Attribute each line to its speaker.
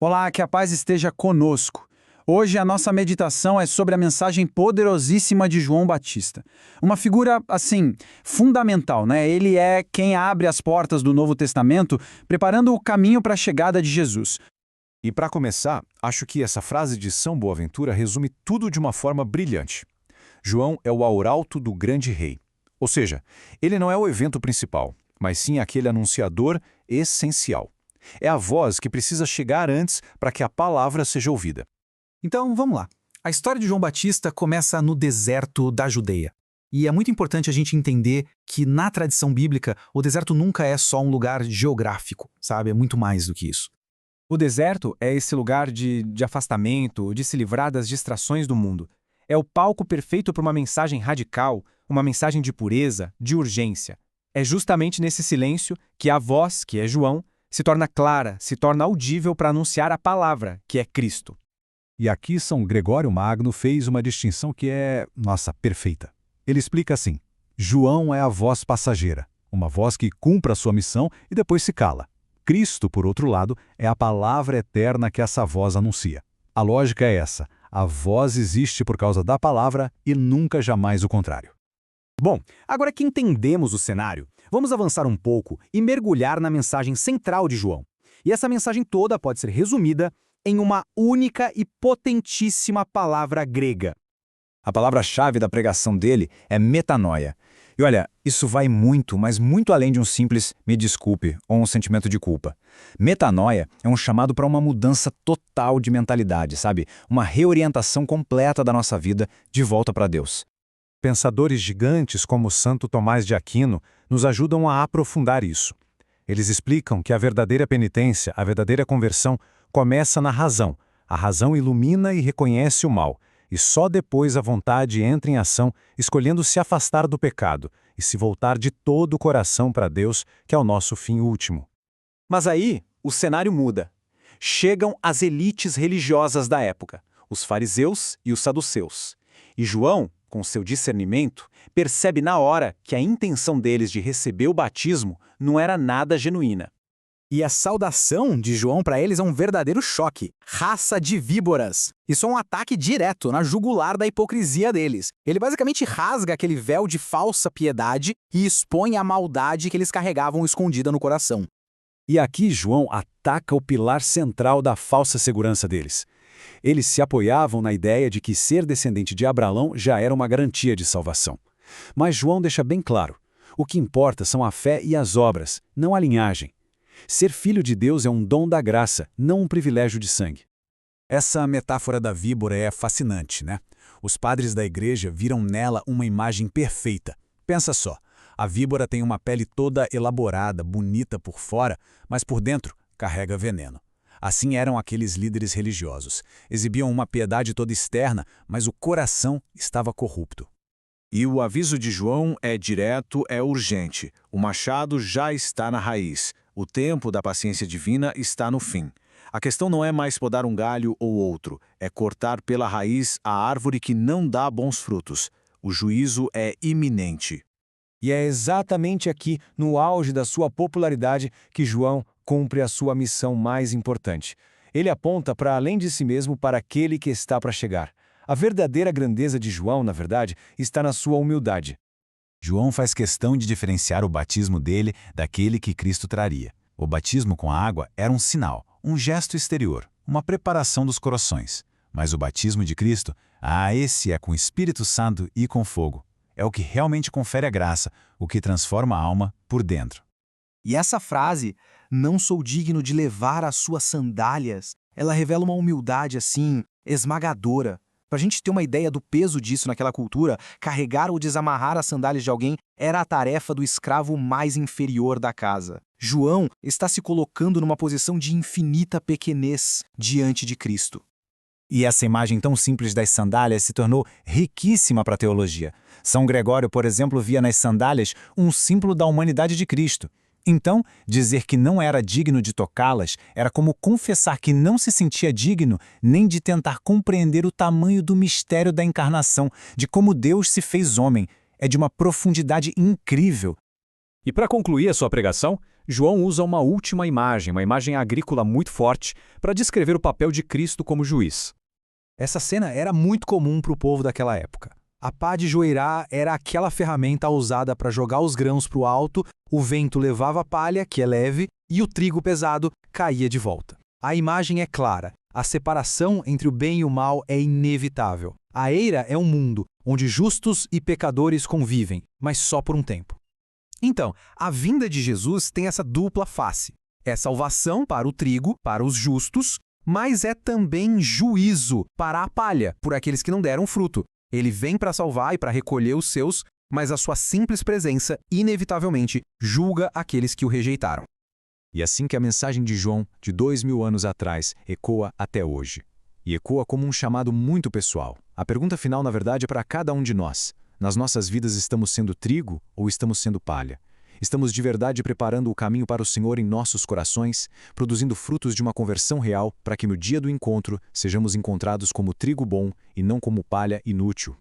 Speaker 1: Olá, que a paz esteja conosco. Hoje a nossa meditação é sobre a mensagem poderosíssima de João Batista. Uma figura, assim, fundamental, né? Ele é quem abre as portas do Novo Testamento, preparando o caminho para a chegada de Jesus.
Speaker 2: E para começar, acho que essa frase de São Boaventura resume tudo de uma forma brilhante. João é o arauto do grande rei. Ou seja, ele não é o evento principal, mas sim aquele anunciador essencial. É a voz que precisa chegar antes para que a palavra seja ouvida.
Speaker 3: Então, vamos lá. A história de João Batista começa no deserto da Judeia. E é muito importante a gente entender que, na tradição bíblica, o deserto nunca é só um lugar geográfico, sabe? É muito mais do que isso.
Speaker 4: O deserto é esse lugar de afastamento, de se livrar das distrações do mundo. É o palco perfeito para uma mensagem radical, uma mensagem de pureza, de urgência. É justamente nesse silêncio que a voz, que é João, se torna clara, se torna audível para anunciar a palavra, que é Cristo.
Speaker 2: E aqui São Gregório Magno fez uma distinção que é, perfeita. Ele explica assim: João é a voz passageira, uma voz que cumpre a sua missão e depois se cala. Cristo, por outro lado, é a palavra eterna que essa voz anuncia. A lógica é essa: a voz existe por causa da palavra e nunca jamais o contrário.
Speaker 5: Bom, agora que entendemos o cenário, vamos avançar um pouco e mergulhar na mensagem central de João. E essa mensagem toda pode ser resumida em uma única e potentíssima palavra grega.
Speaker 6: A palavra-chave da pregação dele é metanoia. E olha, isso vai muito, mas muito além de um simples "me desculpe" ou um sentimento de culpa. Metanoia é um chamado para uma mudança total de mentalidade, sabe? Uma reorientação completa da nossa vida de volta para Deus.
Speaker 2: Pensadores gigantes como Santo Tomás de Aquino nos ajudam a aprofundar isso. Eles explicam que a verdadeira penitência, a verdadeira conversão, começa na razão. A razão ilumina e reconhece o mal, e só depois a vontade entra em ação, escolhendo se afastar do pecado e se voltar de todo o coração para Deus, que é o nosso fim último.
Speaker 5: Mas aí, o cenário muda. Chegam as elites religiosas da época, os fariseus e os saduceus. E João, com seu discernimento, percebe na hora que a intenção deles de receber o batismo não era nada genuína. E a saudação de João para eles é um verdadeiro choque. Raça de víboras. Isso é um ataque direto na jugular da hipocrisia deles. Ele basicamente rasga aquele véu de falsa piedade e expõe a maldade que eles carregavam escondida no coração.
Speaker 2: E aqui João ataca o pilar central da falsa segurança deles. Eles se apoiavam na ideia de que ser descendente de Abraão já era uma garantia de salvação. Mas João deixa bem claro: o que importa são a fé e as obras, não a linhagem. Ser filho de Deus é um dom da graça, não um privilégio de sangue. Essa metáfora da víbora é fascinante, né? Os padres da igreja viram nela uma imagem perfeita. Pensa só, a víbora tem uma pele toda elaborada, bonita por fora, mas por dentro carrega veneno. Assim eram aqueles líderes religiosos. Exibiam uma piedade toda externa, mas o coração estava corrupto.
Speaker 7: E o aviso de João é direto, é urgente. O machado já está na raiz. O tempo da paciência divina está no fim. A questão não é mais podar um galho ou outro, é cortar pela raiz a árvore que não dá bons frutos. O juízo é iminente.
Speaker 6: E é exatamente aqui, no auge da sua popularidade, que João cumpre a sua missão mais importante. Ele aponta para além de si mesmo para aquele que está para chegar. A verdadeira grandeza de João, na verdade, está na sua humildade.
Speaker 8: João faz questão de diferenciar o batismo dele daquele que Cristo traria. O batismo com a água era um sinal, um gesto exterior, uma preparação dos corações. Mas o batismo de Cristo, esse é com o Espírito Santo e com fogo. É o que realmente confere a graça, o que transforma a alma por dentro.
Speaker 3: E essa frase, "não sou digno de levar as suas sandálias", ela revela uma humildade, assim, esmagadora. Para a gente ter uma ideia do peso disso naquela cultura, carregar ou desamarrar as sandálias de alguém era a tarefa do escravo mais inferior da casa. João está se colocando numa posição de infinita pequenez diante de Cristo.
Speaker 6: E essa imagem tão simples das sandálias se tornou riquíssima para a teologia. São Gregório, por exemplo, via nas sandálias um símbolo da humanidade de Cristo. Então, dizer que não era digno de tocá-las era como confessar que não se sentia digno nem de tentar compreender o tamanho do mistério da encarnação, de como Deus se fez homem. É de uma profundidade incrível.
Speaker 2: E para concluir a sua pregação, João usa uma última imagem, uma imagem agrícola muito forte, para descrever o papel de Cristo como juiz.
Speaker 3: Essa cena era muito comum para o povo daquela época. A pá de joeirá era aquela ferramenta usada para jogar os grãos para o alto, o vento levava a palha, que é leve, e o trigo pesado caía de volta. A imagem é clara, a separação entre o bem e o mal é inevitável. A eira é um mundo onde justos e pecadores convivem, mas só por um tempo. Então, a vinda de Jesus tem essa dupla face. É salvação para o trigo, para os justos, mas é também juízo para a palha, por aqueles que não deram fruto. Ele vem para salvar e para recolher os seus, mas a sua simples presença, inevitavelmente, julga aqueles que o rejeitaram.
Speaker 2: E assim que a mensagem de João, de 2000 anos atrás, ecoa até hoje. E ecoa como um chamado muito pessoal. A pergunta final, na verdade, é para cada um de nós. Nas nossas vidas estamos sendo trigo ou estamos sendo palha? Estamos de verdade preparando o caminho para o Senhor em nossos corações, produzindo frutos de uma conversão real para que no dia do encontro sejamos encontrados como trigo bom e não como palha inútil.